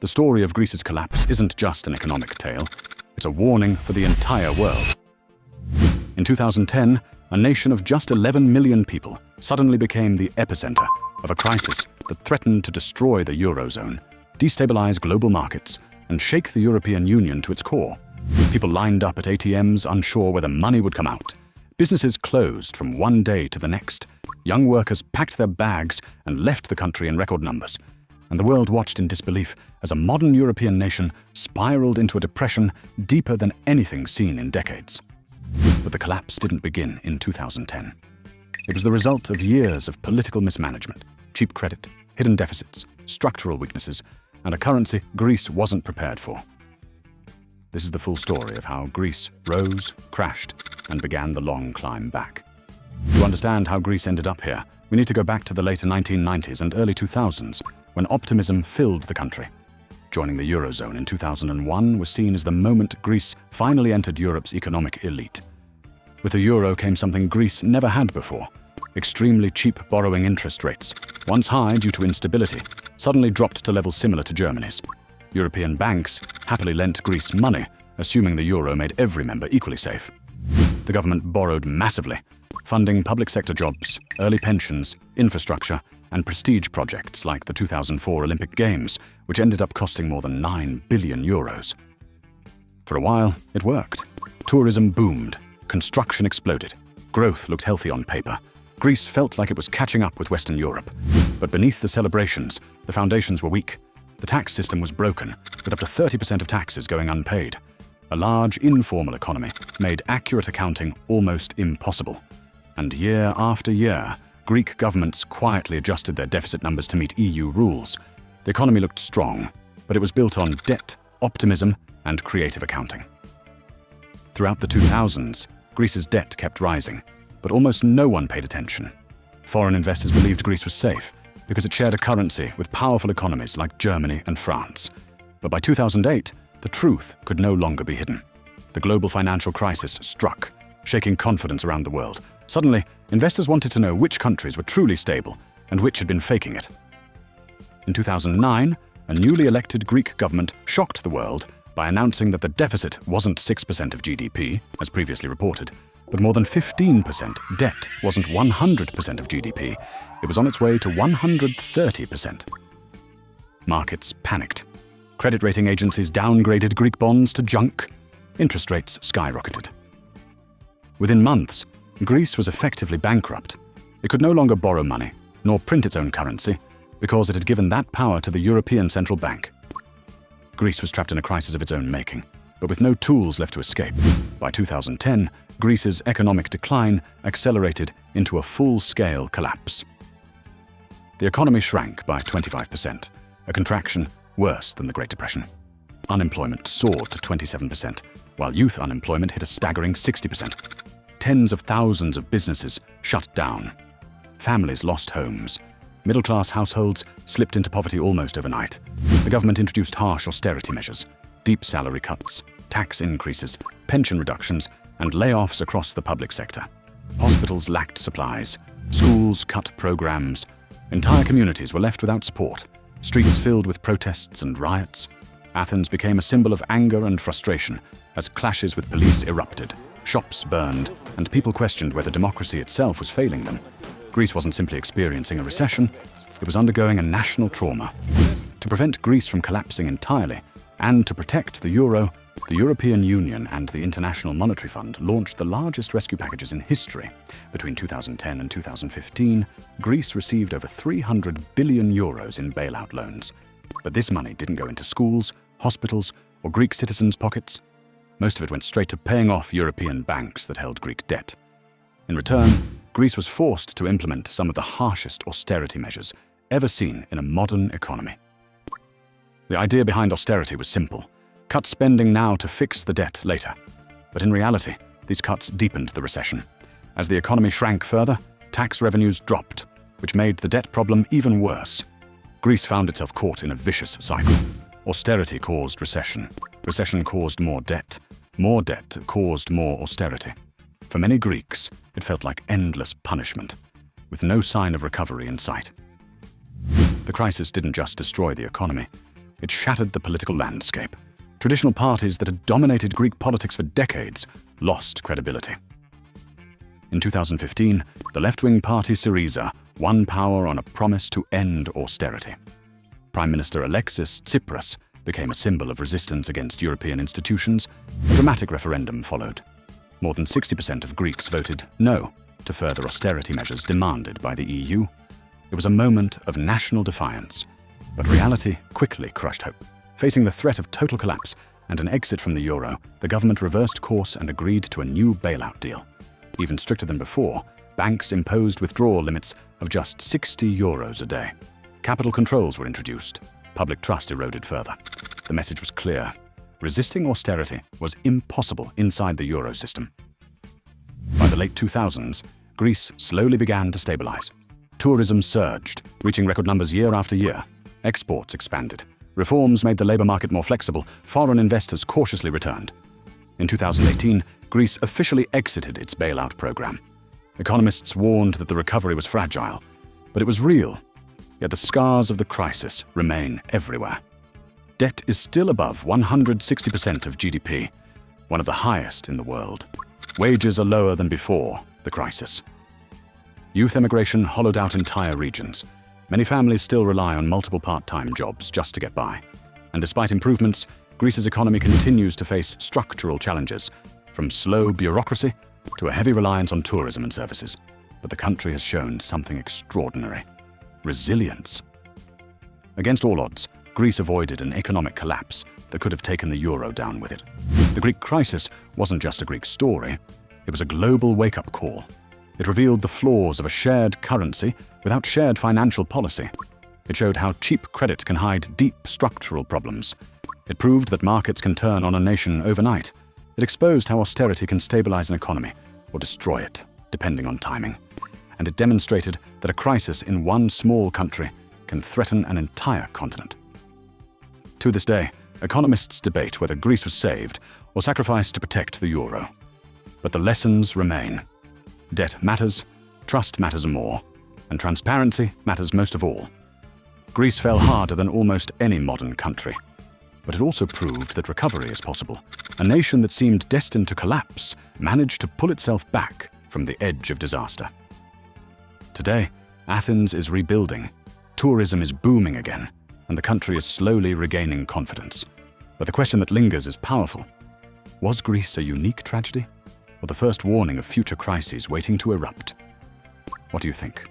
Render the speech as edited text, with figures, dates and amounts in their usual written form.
The story of Greece's collapse isn't just an economic tale, it's a warning for the entire world. In 2010, a nation of just 11 million people suddenly became the epicenter of a crisis that threatened to destroy the Eurozone, destabilize global markets, and shake the European Union to its core. People lined up at ATMs unsure whether money would come out. Businesses closed from one day to the next. Young workers packed their bags and left the country in record numbers. And the world watched in disbelief as a modern European nation spiraled into a depression deeper than anything seen in decades. But the collapse didn't begin in 2010. It was the result of years of political mismanagement, cheap credit, hidden deficits, structural weaknesses, and a currency Greece wasn't prepared for. This is the full story of how Greece rose, crashed, and began the long climb back. To understand how Greece ended up here, we need to go back to the later 1990s and early 2000s, when optimism filled the country. Joining the Eurozone in 2001 was seen as the moment Greece finally entered Europe's economic elite. With the euro came something Greece never had before: extremely cheap borrowing interest rates, once high due to instability, suddenly dropped to levels similar to Germany's. European banks happily lent Greece money, assuming the euro made every member equally safe. The government borrowed massively, funding public sector jobs, early pensions, infrastructure, and prestige projects like the 2004 Olympic Games, which ended up costing more than 9 billion euros. For a while, it worked. Tourism boomed, construction exploded, growth looked healthy on paper. Greece felt like it was catching up with Western Europe. But beneath the celebrations, the foundations were weak. The tax system was broken, with up to 30% of taxes going unpaid. A large, informal economy made accurate accounting almost impossible. And year after year, Greek governments quietly adjusted their deficit numbers to meet EU rules. The economy looked strong, but it was built on debt, optimism, and creative accounting. Throughout the 2000s, Greece's debt kept rising, but almost no one paid attention. Foreign investors believed Greece was safe because it shared a currency with powerful economies like Germany and France. But by 2008, the truth could no longer be hidden. The global financial crisis struck, shaking confidence around the world. Suddenly, investors wanted to know which countries were truly stable and which had been faking it. In 2009, a newly elected Greek government shocked the world by announcing that the deficit wasn't 6% of GDP, as previously reported, but more than 15%. Debt wasn't 100% of GDP. It was on its way to 130%. Markets panicked. Credit rating agencies downgraded Greek bonds to junk. Interest rates skyrocketed. Within months, Greece was effectively bankrupt. It could no longer borrow money, nor print its own currency, because it had given that power to the European Central Bank. Greece was trapped in a crisis of its own making, but with no tools left to escape. By 2010, Greece's economic decline accelerated into a full-scale collapse. The economy shrank by 25%, a contraction worse than the Great Depression. Unemployment soared to 27%, while youth unemployment hit a staggering 60%. Tens of thousands of businesses shut down. Families lost homes. Middle-class households slipped into poverty almost overnight. The government introduced harsh austerity measures, deep salary cuts, tax increases, pension reductions, and layoffs across the public sector. Hospitals lacked supplies. Schools cut programs. Entire communities were left without support. Streets filled with protests and riots. Athens became a symbol of anger and frustration as clashes with police erupted. Shops burned, and people questioned whether democracy itself was failing them. Greece wasn't simply experiencing a recession, it was undergoing a national trauma. To prevent Greece from collapsing entirely, and to protect the euro, the European Union and the International Monetary Fund launched the largest rescue packages in history. Between 2010 and 2015, Greece received over 300 billion euros in bailout loans. But this money didn't go into schools, hospitals, or Greek citizens' pockets. Most of it went straight to paying off European banks that held Greek debt. In return, Greece was forced to implement some of the harshest austerity measures ever seen in a modern economy. The idea behind austerity was simple: cut spending now to fix the debt later. But in reality, these cuts deepened the recession. As the economy shrank further, tax revenues dropped, which made the debt problem even worse. Greece found itself caught in a vicious cycle. Austerity caused recession. Recession caused more debt. More debt caused more austerity. For many Greeks, it felt like endless punishment, with no sign of recovery in sight. The crisis didn't just destroy the economy. It shattered the political landscape. Traditional parties that had dominated Greek politics for decades lost credibility. In 2015, the left-wing party Syriza won power on a promise to end austerity. Prime Minister Alexis Tsipras became a symbol of resistance against European institutions. A dramatic referendum followed. More than 60% of Greeks voted no to further austerity measures demanded by the EU. It was a moment of national defiance, but reality quickly crushed hope. Facing the threat of total collapse and an exit from the euro, the government reversed course and agreed to a new bailout deal. Even stricter than before, banks imposed withdrawal limits of just €60 a day. Capital controls were introduced. Public trust eroded further. The message was clear. Resisting austerity was impossible inside the euro system. By the late 2000s, Greece slowly began to stabilize. Tourism surged, reaching record numbers year after year. Exports expanded. Reforms made the labor market more flexible. Foreign investors cautiously returned. In 2018, Greece officially exited its bailout program. Economists warned that the recovery was fragile, but it was real. Yet the scars of the crisis remain everywhere. Debt is still above 160% of GDP, one of the highest in the world. Wages are lower than before the crisis. Youth emigration hollowed out entire regions. Many families still rely on multiple part-time jobs just to get by. And despite improvements, Greece's economy continues to face structural challenges, from slow bureaucracy to a heavy reliance on tourism and services. But the country has shown something extraordinary: resilience. Against all odds, Greece avoided an economic collapse that could have taken the euro down with it. The Greek crisis wasn't just a Greek story, it was a global wake-up call. It revealed the flaws of a shared currency without shared financial policy. It showed how cheap credit can hide deep structural problems. It proved that markets can turn on a nation overnight. It exposed how austerity can stabilize an economy or destroy it, depending on timing. And it demonstrated that a crisis in one small country can threaten an entire continent. To this day, economists debate whether Greece was saved or sacrificed to protect the euro. But the lessons remain. Debt matters, trust matters more, and transparency matters most of all. Greece fell harder than almost any modern country. But it also proved that recovery is possible. A nation that seemed destined to collapse managed to pull itself back from the edge of disaster. Today, Athens is rebuilding, tourism is booming again, and the country is slowly regaining confidence. But the question that lingers is powerful. Was Greece a unique tragedy, or the first warning of future crises waiting to erupt? What do you think?